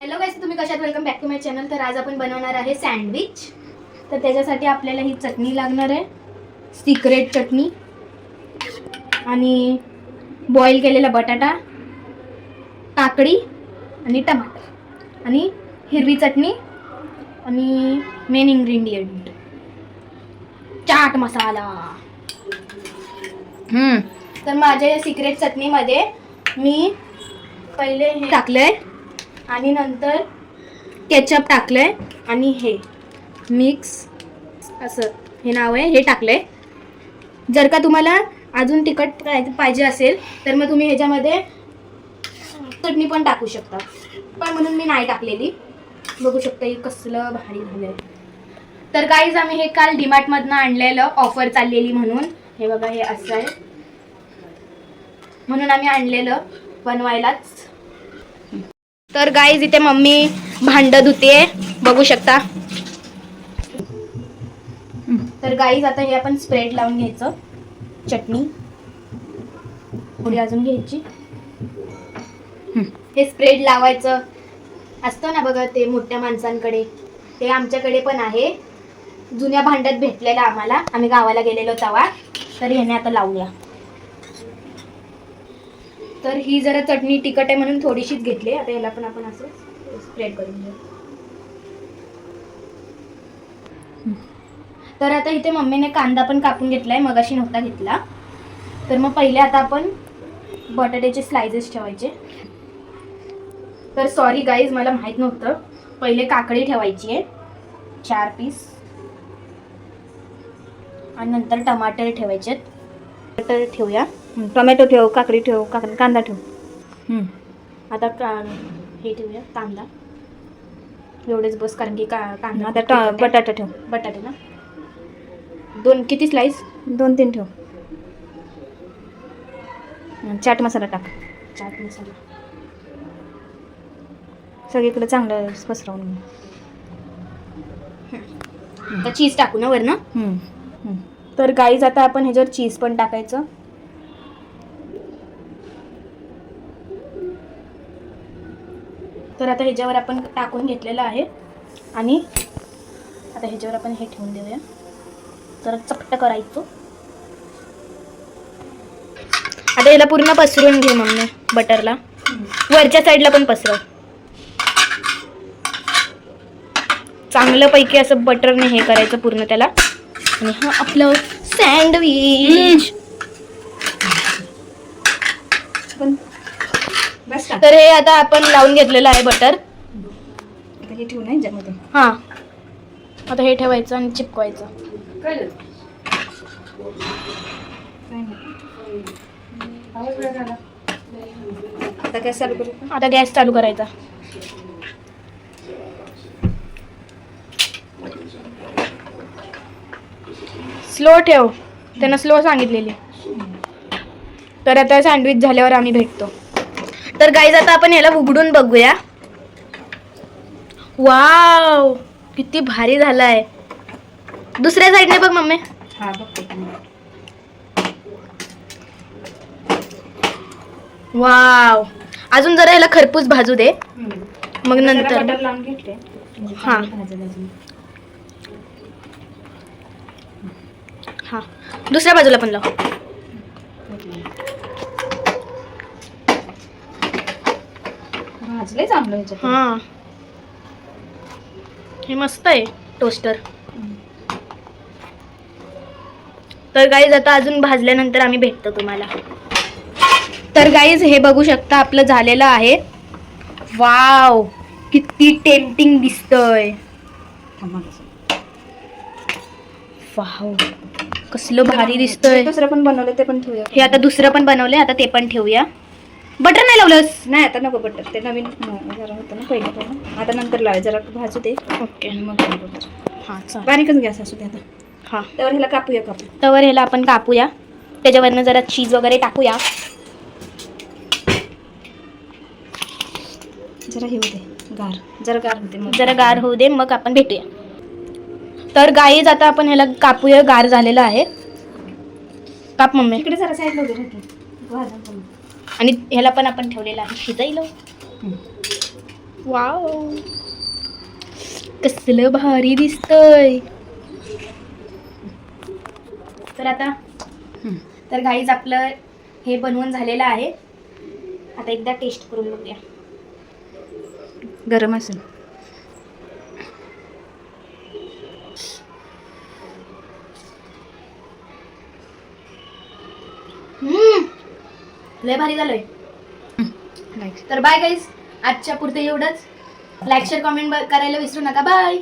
Hello guys, तुम्ही कशात? Welcome back to my channel. तर आज आपण बनवणार आहे सँडविच. तर त्याच्यासाठी आपल्याला ही चटणी लागणार आहे, सिक्रेट चटणी, आणि बॉईल केलेला बटाटा, काकडी आणि टमाटर आणि हिरवी चटणी आणि मेन इंग्रेडिएंट चाट मसाला. तर माझ्या सिक्रेट चटणीमध्ये मी पहिले हे टाकलंय आणि नंतर केचप टाकलंय आणि हे मिक्स असं हे नाव आहे, हे टाकलंय. जर का तुम्हाला अजून तिखट पाहिजे असेल तर मग तुम्ही ह्याच्यामध्ये चटणी पण टाकू शकता, पण म्हणून मी नाही टाकलेली. बघू शकता हे कसलं भारी झालंय. तर गाईज, आम्ही हे काल डीमार्टमधनं आणलेलं, ऑफर चाललेली म्हणून. हे बघा, हे असं आहे म्हणून आम्ही आणलेलं बनवायलाच. तर गाईज, इथे मम्मी भांड धुते, बघू शकता. तर गाईज, आता हे आपण स्प्रेड लावून घ्यायचं. चटणी थोडी अजून घ्यायची. हे स्प्रेड लावायचं असतं ना बघा, ते मोठ्या माणसांकडे, ते आमच्याकडे पण आहे. जुन्या भांड्यात भेटलेलं आम्हाला, आम्ही गावाला गेलेलो तेव्हा. तर ह्याने आता लावूया. तर ही जरा चटणी तिखट आहे म्हणून थोडीशीच घेतली. आता याला पण आपण असं स्प्रेड करून घेऊ. तर आता इथे मम्मीने कांदा पण कापून घेतलाय, मगाशी नव्हता घेतला. तर मग पहिले आता आपण बटाट्याचे स्लाइसेस ठेवायचे. तर सॉरी गाईज, मला माहित नव्हतं. पहिले काकडी ठेवायची आहे 4 पीस, आणि नंतर टमाटर ठेवायचे. टमाटर ठेवूया, टोमॅटो ठेव, काकडी ठेव, कांदा ठेव. आता हे ठेवूया कांदा, एवढेच बस, कारण की कांदा. आता बटाटा ठेव. बटाटे ना, 2 किती स्लाइस? 2-3 ठेव. चाट मसाला टाक. चाट मसाला सगळीकडे चांगलं पसरवून. आता चीज टाकू ना वरनं. तर गाईज, आता आपण ह्याच्यावर चीज पण टाकायचं. तर आता ह्याच्यावर आपण टाकून घेतलेलं आहे, आणि आता ह्याच्यावर आपण हे ठेवून देऊया. जरा चपट करायचं. आता याला पूर्ण पसरून घे मम्मी, बटरला वरच्या साईडला पण पसरव. चांगलं पैकी असं बटरने हे करायचं पूर्ण त्याला. आणि हा आपलं सँडविच. तर हे आता आपण लावून घेतलेलं आहे बटर. हे ठेवू नाही ज्यामध्ये. हा, आता हे ठेवायचं आणि चिपकवायचं. आता गॅस चालू करू. आता गॅस चालू करायचा. स्लो ठेव, त्यांना स्लो सांगितलेली. तर आता सँडविच झाल्यावर आम्ही भेटतो. तर गाईज, आता आपण ह्याला उघडून बघूया. वाव, किती भारी झालाय. दुसऱ्या साईडने बघ मम्मी. हा बघ. वाव, अजून जरा ह्याला खरपूस भाजू दे, मग नंतर. हा हा, दुसऱ्या बाजूला पण लाव. भाजले चांगलं ह्याच्यात. हा, हे मस्त आहे टोस्टर. तर गाईज, आता अजून भाजल्यानंतर आम्ही भेटतो तुम्हाला. तर गाईज, हे बघू शकता आपलं झालेलं आहे. वाव, किती टेम्पटिंग दिसतंय. वाव, कसलं भारी दिसतंय. दुसरं पण बनवलं, ते पण ठेवूया. हे आता दुसरं पण बनवलंय, आता ते पण ठेवूया. बटर नाही लावलंस? नाही, आता नको बटर, ते नवीन जरा होतं ना पहिले पण. आता नंतर लावाय, जरा भाजू दे. ओके, मग बटर. हां, बारीकच गॅस असू दे आता. हां, तवर ह्याला कापूया. तवर ह्याला आपण कापूया. त्याच्यावरनं जरा चीज वगैरे टाकूया. जरा हे होते गार, जरा गार होते, जरा गार होऊ दे, मग आपण भेटूया. तर गाईज, आता आपण ह्याला कापूया. गार झालेलं आहे. काप मम्मी. इकडे जरा साईडला उभे राहते. आणि ह्याला पण आपण ठेवलेलं आहे शिजायला. वाव, कसलं भारी दिसतंय. तर आता तर गाईज आपलं हे बनवून झालेलं आहे. आता एकदा टेस्ट करून बघूया. गरम असेल. लय भारी झालंय. लाईक तर बाय गाईज, आजच्या पुरते एवढंच. लाईक शेअर कमेंट करायला विसरू नका. बाय.